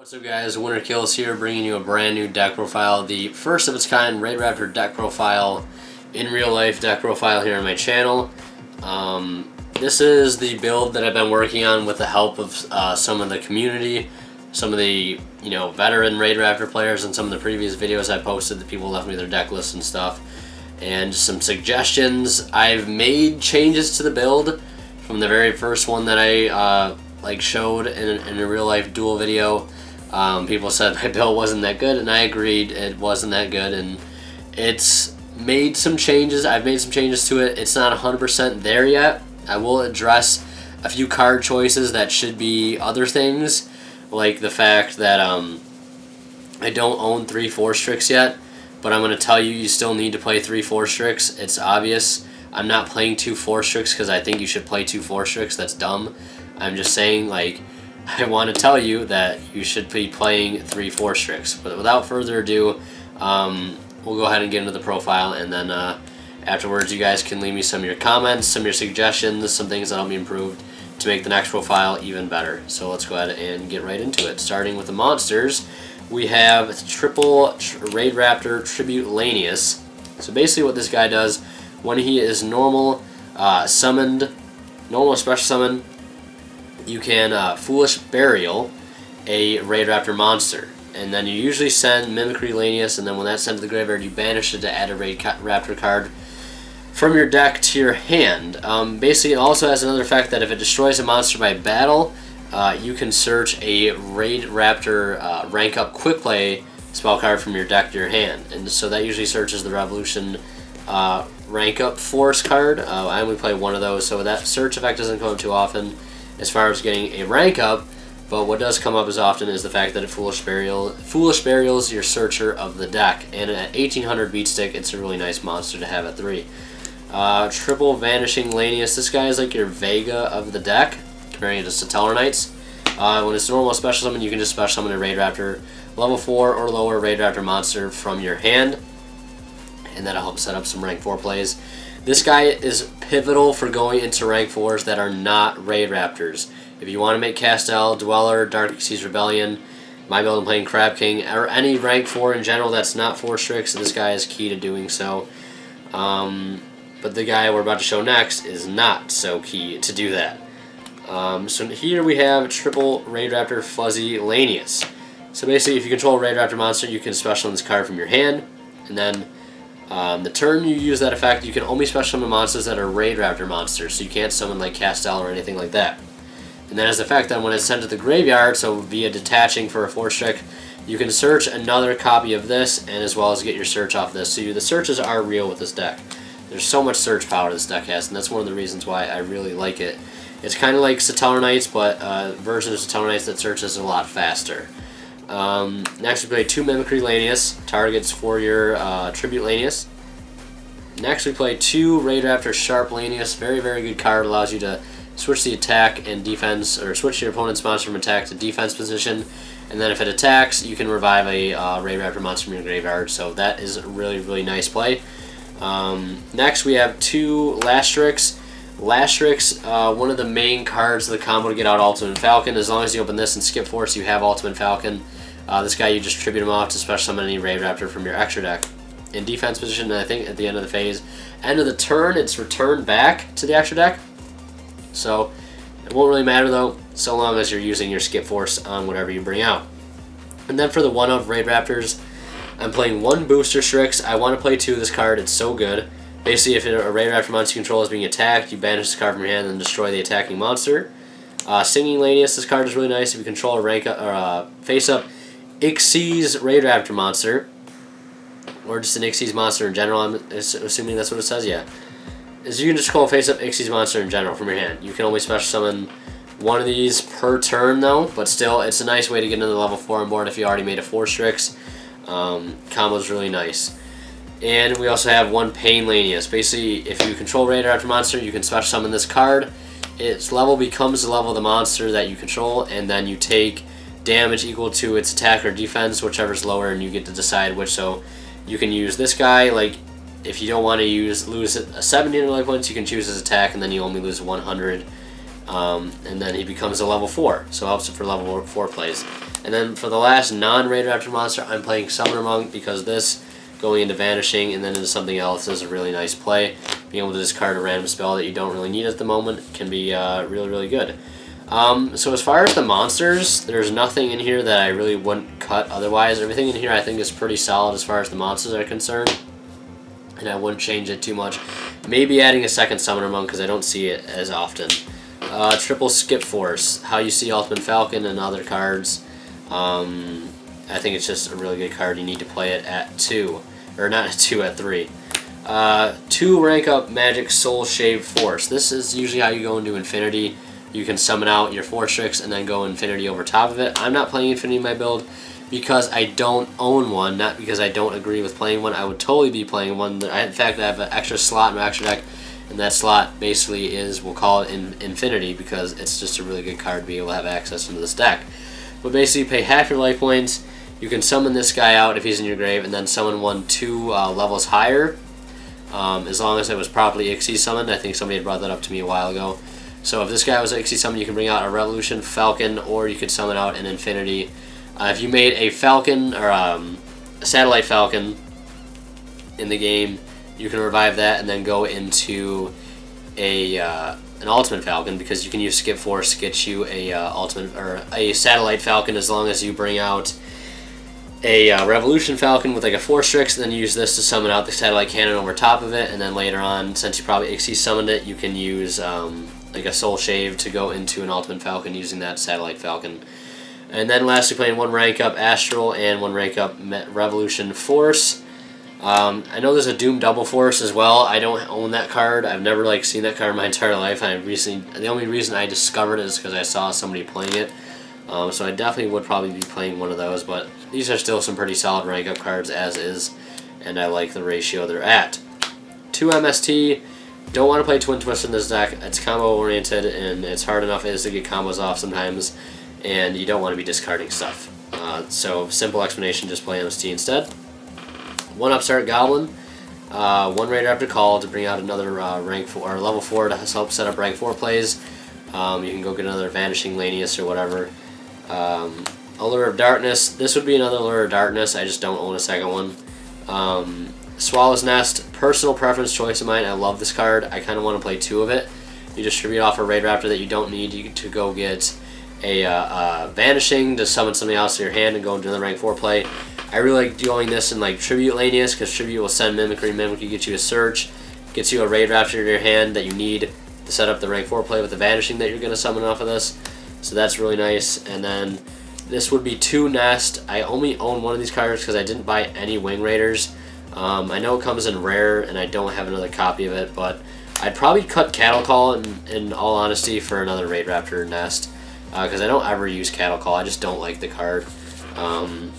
What's up guys, Winter Kills here, bringing you a brand new deck profile, the first of its kind Raidraptor deck profile, in real life deck profile here on my channel. This is the build that I've been working on with the help of some of the community, some of the veteran Raidraptor players, and some of the previous videos I posted that people left me their deck lists and stuff, and some suggestions. I've made changes to the build from the very first one that I showed in a real life duel video. People said my build wasn't that good, and I agreed it wasn't that good, and it's made some changes. I've made some changes to it. It's not 100% there yet. I will address a few card choices that should be other things, like the fact that I don't own 3 4-Strix yet, but I'm going to tell you, you still need to play 3 4-Strix. It's obvious. I'm not playing 2 4-Strix because I think you should play 2 4-Strix. That's dumb. I'm just saying, I want to tell you that you should be playing 3 4-Strix. But without further ado, we'll go ahead and get into the profile, and then afterwards you guys can leave me some of your comments, some of your suggestions, some things that'll be improved to make the next profile even better. So let's go ahead and get right into it. Starting with the monsters, we have triple Raidraptor Tribute Lanius. So basically what this guy does, when he is normal summoned, normal special summon, you can Foolish Burial a Raidraptor monster. And then you usually send Mimicry Lanius, and then when that's sent to the graveyard, you banish it to add a Raidraptor card from your deck to your hand. Basically, it also has another effect that if it destroys a monster by battle, you can search a Raidraptor rank up quick play spell card from your deck to your hand. And so that usually searches the Revolution rank up force card. I only play one of those, so that search effect doesn't come up too often as far as getting a rank up, but what does come up as often is the fact that it Foolish Burials your searcher of the deck, and at 1800 beat stick, it's a really nice monster to have at 3. Triple Vanishing Lanius, this guy is like your Vega of the deck, comparing it to Satellar Knights. When it's normal special summon, you can just special summon a Raidraptor level 4 or lower Raidraptor monster from your hand, and that'll help set up some rank 4 plays. This guy is pivotal for going into rank 4s that are not Raidraptors. If you want to make Castel, Dweller, Dark Seas Rebellion, my build I'm playing Crab King, or any rank 4 in general that's not 4-Strix, this guy is key to doing so. But the guy we're about to show next is not so key to do that. So here we have triple Raidraptor Fuzzy Lanius. So basically, if you control a Raidraptor monster, you can special summon this card from your hand, and then the turn you use that effect, you can only special summon monsters that are Raidraptor monsters, so you can't summon like Castel or anything like that. And then as an effect, then when it's sent to the graveyard, so via detaching for a 4-Strix, you can search another copy of this, and as well as get your search off this. So the searches are real with this deck. There's so much search power this deck has, and that's one of the reasons why I really like it. It's kind of like Satellar Knights, but a version of Satellar Knights that searches a lot faster. Next we play 2 Mimicry Lanius, targets for your Tribute Lanius. Next we play 2 Raidraptor Sharp Lanius, very good card, allows you to switch the attack and defense, or switch your opponent's monster from attack to defense position, and then if it attacks, you can revive a Raidraptor monster from your graveyard, so that is a really nice play. Next we have 2 Lastrix. Lastrix, one of the main cards of the combo to get out Ultimate Falcon. As long as you open this and skip Force, you have Ultimate Falcon. This guy, you just tribute him off to special summon any Raidraptor from your extra deck. In defense position, and I think at the end of the phase, end of the turn, it's returned back to the extra deck. So it won't really matter though, so long as you're using your skip Force on whatever you bring out. And then for the one-of Raidraptors, I'm playing 1 Booster Strix. I want to play 2 of this card, it's so good. Basically, if a Raidraptor monster you control is being attacked, you banish this card from your hand and destroy the attacking monster. Singing Lanius, this card is really nice if you control a rank up, or face-up Ixies Raidraptor monster, or just an Ixies monster in general. I'm assuming that's what it says, yeah. Is you can just call face-up Ixies monster in general from your hand. You can only special summon 1 of these per turn though, but still, it's a nice way to get into the level 4 on board if you already made a 4-Strix. Combo's really nice. And we also have 1 Pain Lanius. Basically, if you control Raidraptor monster, you can special summon this card. Its level becomes the level of the monster that you control, and then you take damage equal to its attack or defense, whichever's lower, and you get to decide which. So you can use this guy, like if you don't want to lose 70 life points, you can choose his attack, and then you only lose 100 and then he becomes a level 4, so helps it for level 4 plays. And then for the last non-Raidraptor monster, I'm playing Summoner Monk, because this, going into Vanishing and then into something else, is a really nice play. Being able to discard a random spell that you don't really need at the moment can be really, really good. So as far as the monsters, there's nothing in here that I really wouldn't cut otherwise. Everything in here I think is pretty solid as far as the monsters are concerned, and I wouldn't change it too much. Maybe adding a second Summoner Monk, because I don't see it as often. Triple Skip Force, how you see Ultimate Falcon and other cards. I think it's just a really good card. You need to play it at 2, or not at 2, at 3. 2 rank up Magic Soul Shave Force. This is usually how you go into Infinity. You can summon out your 4-Strix and then go Infinity over top of it. I'm not playing Infinity in my build because I don't own one, not because I don't agree with playing one. I would totally be playing one. In fact, I have an extra slot in my extra deck, and that slot basically is, we'll call it Infinity, because it's just a really good card to be able to have access into this deck. But basically, you pay half your life points. You can summon this guy out if he's in your grave, and then summon one 2 levels higher, as long as it was properly Ixie summoned. I think somebody had brought that up to me a while ago. So if this guy was Ixie summoned, you can bring out a Revolution Falcon, or you could summon out an Infinity. If you made a Falcon, or a Satellite Falcon in the game, you can revive that and then go into an Ultimate Falcon, because you can use Skip Force to get you a Ultimate, or a Satellite Falcon, as long as you bring out a Revolution Falcon with like a 4-Strix, and then use this to summon out the Satellite Cannon over top of it. And then later on, since you probably Ixie summoned it, you can use like a Soul Shave to go into an Ultimate Falcon using that Satellite Falcon. And then lastly, playing 1 rank up Astral and 1 rank up Revolution Force. I know there's a Doom Double Force as well. I don't own that card. I've never seen that card in my entire life. The only reason I discovered it is because I saw somebody playing it. So I definitely would probably be playing one of those, but these are still some pretty solid rank up cards as is, and I like the ratio they're at. 2 MST. Don't want to play Twin Twist in this deck. It's combo oriented, and it's hard enough as to get combos off sometimes, and you don't want to be discarding stuff. So simple explanation, just play MST instead. 1 Upstart Goblin, 1 Raidraptor Call to bring out another rank 4 or level 4 to help set up rank 4 plays. You can go get another Vanishing Lanius or whatever. Allure of Darkness. This would be another Allure of Darkness. I just don't own a second one. Swallow's Nest, personal preference choice of mine. I love this card. I kind of want to play 2 of it. You distribute off a Raidraptor that you don't need to go get a Vanishing to summon something else to your hand and go into the rank 4 play. I really like doing this in like Tribute Lanius, because Tribute will send Mimicry. Mimicry gets you a Search, gets you a Raidraptor in your hand that you need to set up the rank 4 play with the Vanishing that you're going to summon off of this. So that's really nice. And then this would be 2 Nest. I only own one of these cards because I didn't buy any Wing Raiders. I know it comes in rare, and I don't have another copy of it, but I'd probably cut Cattle Call in all honesty for another Raidraptor Nest, because I don't ever use Cattle Call. I just don't like the card.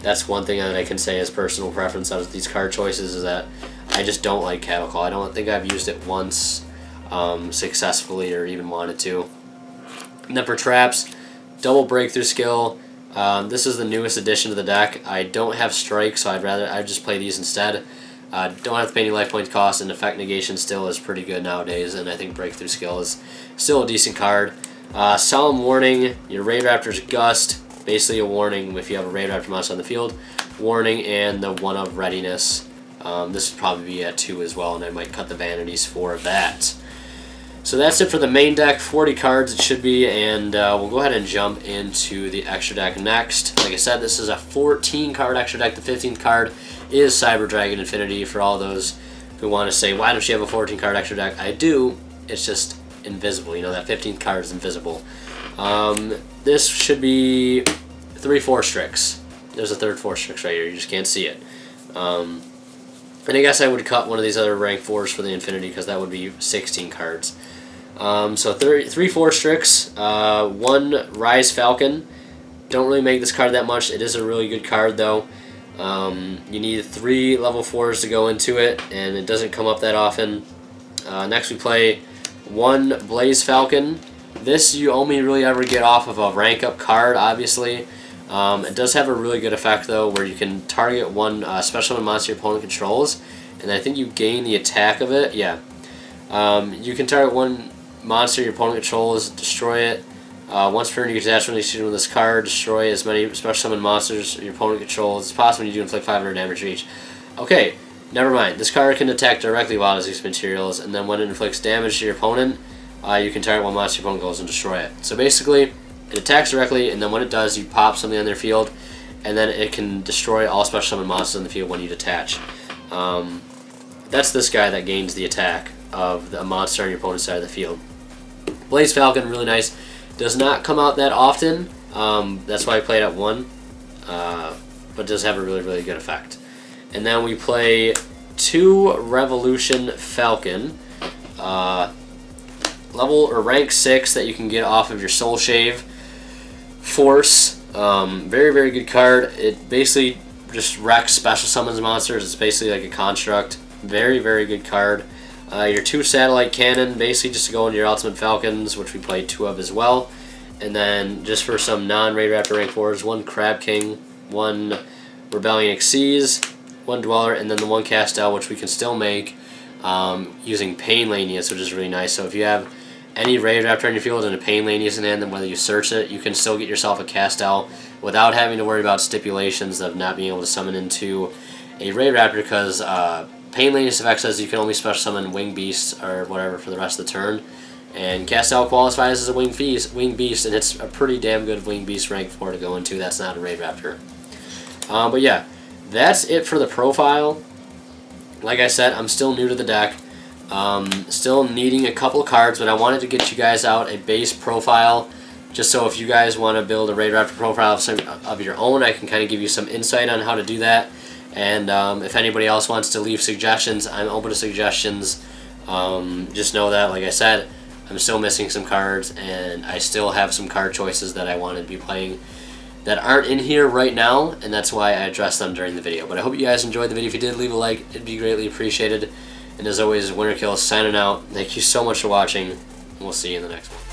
That's one thing that I can say as personal preference out of these card choices, is that I just don't like Cattle Call. I don't think I've used it once successfully or even wanted to. And then for traps, double Breakthrough Skill. This is the newest addition to the deck. I don't have Strike, so I'd just play these instead. Don't have to pay any life point cost, and Effect Negation still is pretty good nowadays, and I think Breakthrough Skill is still a decent card. Solemn Warning, your Raidraptor's Gust, basically a warning if you have a Raidraptor monster on the field. Warning, and the 1 of Readiness. This would probably be at 2 as well, and I might cut the Vanities for that. So that's it for the main deck, 40 cards it should be, and we'll go ahead and jump into the extra deck next. Like I said, this is a 14 card extra deck. The 15th card is Cyber Dragon Infinity, for all those who want to say, why don't you have a 14 card extra deck? I do, it's just invisible. You know, that 15th card is invisible. This should be 3 4-Strix. There's a third 4-Strix right here, you just can't see it. And I guess I would cut one of these other rank 4s for the Infinity, because that would be 16 cards. So 3 4-Strix, 1 Rise Falcon. Don't really make this card that much. It is a really good card though. You need 3 level 4s to go into it, and it doesn't come up that often. Next we play 1 Blaze Falcon. This you only really ever get off of a rank up card, obviously. It does have a really good effect though, where you can target 1 special monster your opponent controls, and I think you gain the attack of it. Yeah. You can target 1 monster your opponent controls, destroy it. Once per turn, you can attach when you with this card, destroy as many special summon monsters your opponent controls as possible. You do inflict 500 damage each. Okay, never mind. This card can attack directly while it uses materials, and then when it inflicts damage to your opponent, you can target one monster your opponent goes and destroy it. So basically, it attacks directly, and then when it does, you pop something on their field, and then it can destroy all special summon monsters in the field when you detach. That's this guy that gains the attack of the monster on your opponent's side of the field. Blaze Falcon, really nice. Does not come out that often. That's why I played at 1. But does have a really, really good effect. And then we play 2 Revolution Falcon. Level or rank 6 that you can get off of your Soul Shave Force. Very, very good card. It basically just wrecks special summons monsters. It's basically like a construct. Very, very good card. Your 2 Satellite Cannon, basically just to go into your Ultimate Falcons, which we played 2 of as well. And then just for some non-Raidraptor rank 4s, 1 Crab King, 1 Rebellion Xyz, 1 Dweller, and then the 1 Castel, which we can still make using Pain Lanius, which is really nice. So if you have any Raidraptor in your field and a Pain Lanius in hand, then whether you search it, you can still get yourself a Castel without having to worry about stipulations of not being able to summon into a Raidraptor, because Pain Lanius effect says you can only special summon Wing Beasts or whatever for the rest of the turn. And Castel qualifies as a Wing Beast, and it's a pretty damn good Wing Beast rank 4 to go into. That's not a Raidraptor. But yeah, that's it for the profile. Like I said, I'm still new to the deck. Still needing a couple cards, but I wanted to get you guys out a base profile, just so if you guys want to build a Raidraptor profile of your own, I can kind of give you some insight on how to do that. And if anybody else wants to leave suggestions, I'm open to suggestions. Just know that, like I said, I'm still missing some cards, and I still have some card choices that I wanted to be playing that aren't in here right now, and that's why I addressed them during the video. But I hope you guys enjoyed the video. If you did, leave a like. It'd be greatly appreciated. And as always, Winterkill signing out. Thank you so much for watching, and we'll see you in the next one.